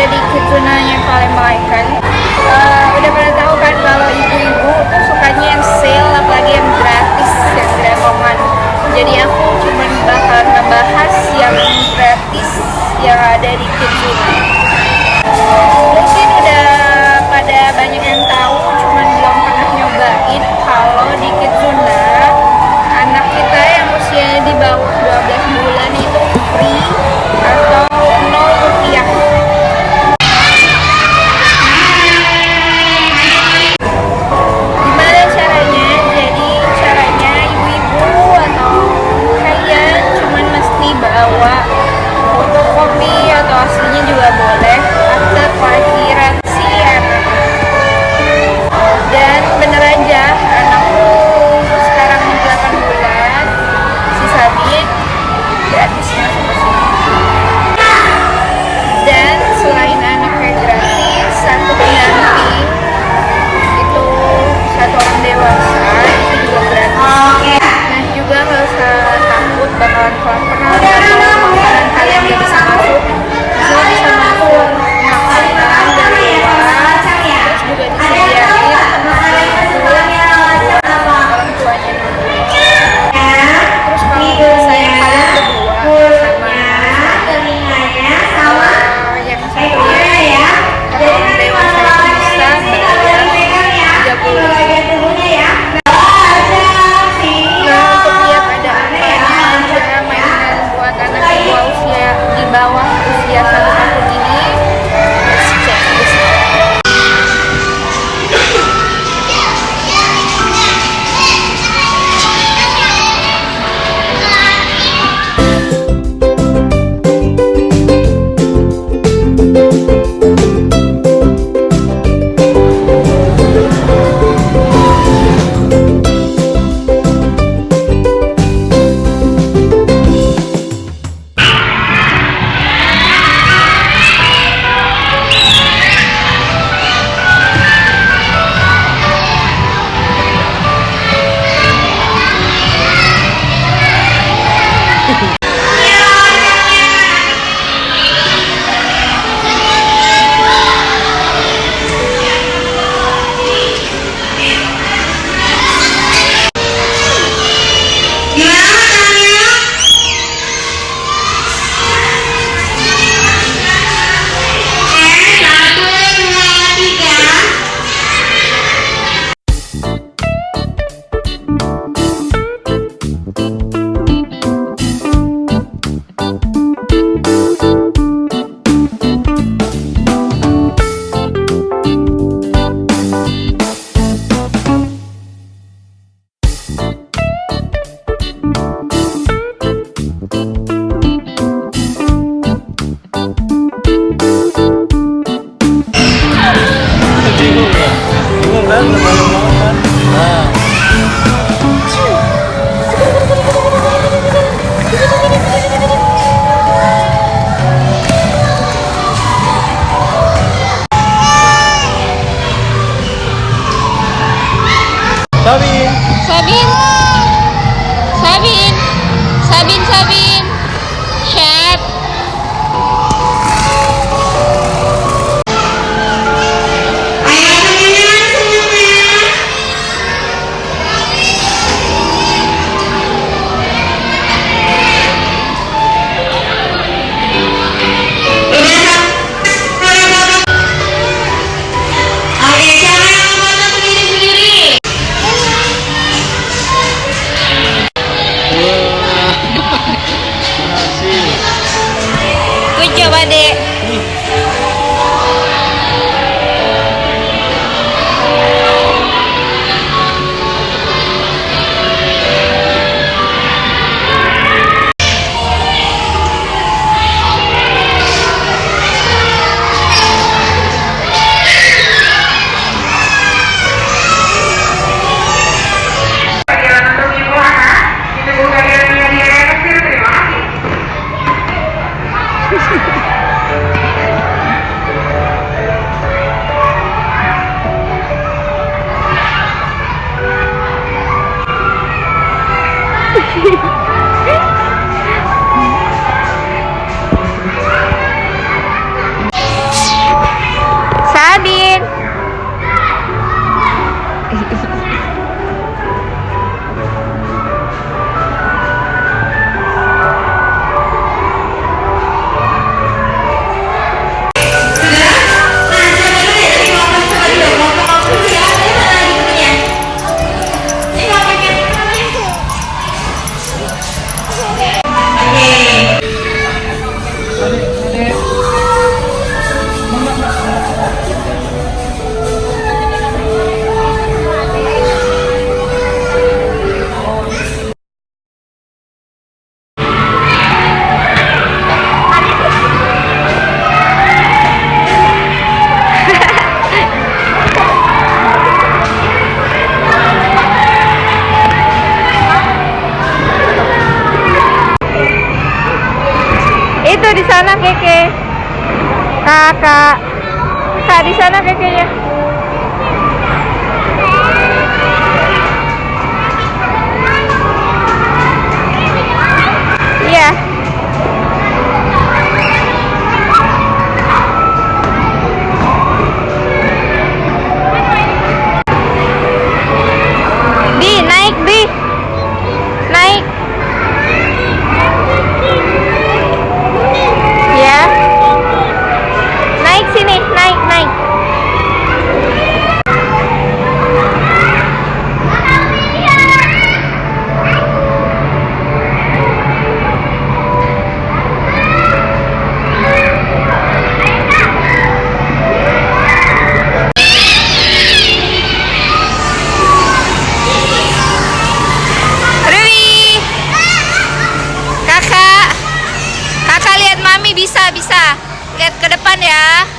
di Kizuna-nya Palembang Icon. Udah pada tahu kan kalau ibu-ibu tuh sukanya yang sale, apalagi yang gratis, yang gratisman. Jadi aku cuma bakal ngebahas yang gratis yang ada di Kizuna. Mungkin udah pada banyak yang tahu, cuman belum pernah nyobain kalau di Kizuna anak kita yang usianya di bawah 12 bulan itu free atau 0 rupiah. Gimana caranya? Jadi caranya ibu-ibu atau kalian cuman mesti bawa fotokopi atau aslinya juga boleh akte kelahiran si anak. Dan bener aja, anakku sekarang 8 bulan, si Sabin gratis masuk ke sini. Dan selain anaknya gratis, satu pendamping itu satu orang dewasa itu juga gratis. Nah juga nggak usah takut bakalan kelaparan atau makanan kalian nggak bisa masuk. Bisa masuk makanan dari luar, terus juga disediain tempat tidur orang tuanya nungguin. Terus kalau saya kalian berdua sama yang satunya atau orang dewasa itu bisa bayar 30.000. Nah untuk lihat ada apa aja mainan buat anak di bawah usia 1 tahun ini, let's check this out. Bingung kan? Nah. Sabin. Sabin, Sabin, Sabin, Sabin, Chef. Coba dek. Itu di sana Keke. Kakak. Kak di sana Kekenya. Iya. Bi, naik Bi. Naik. Ya. Naik sini, naik, naik. Rui. Kakak. Kakak lihat Mami bisa. Lihat ke depan ya.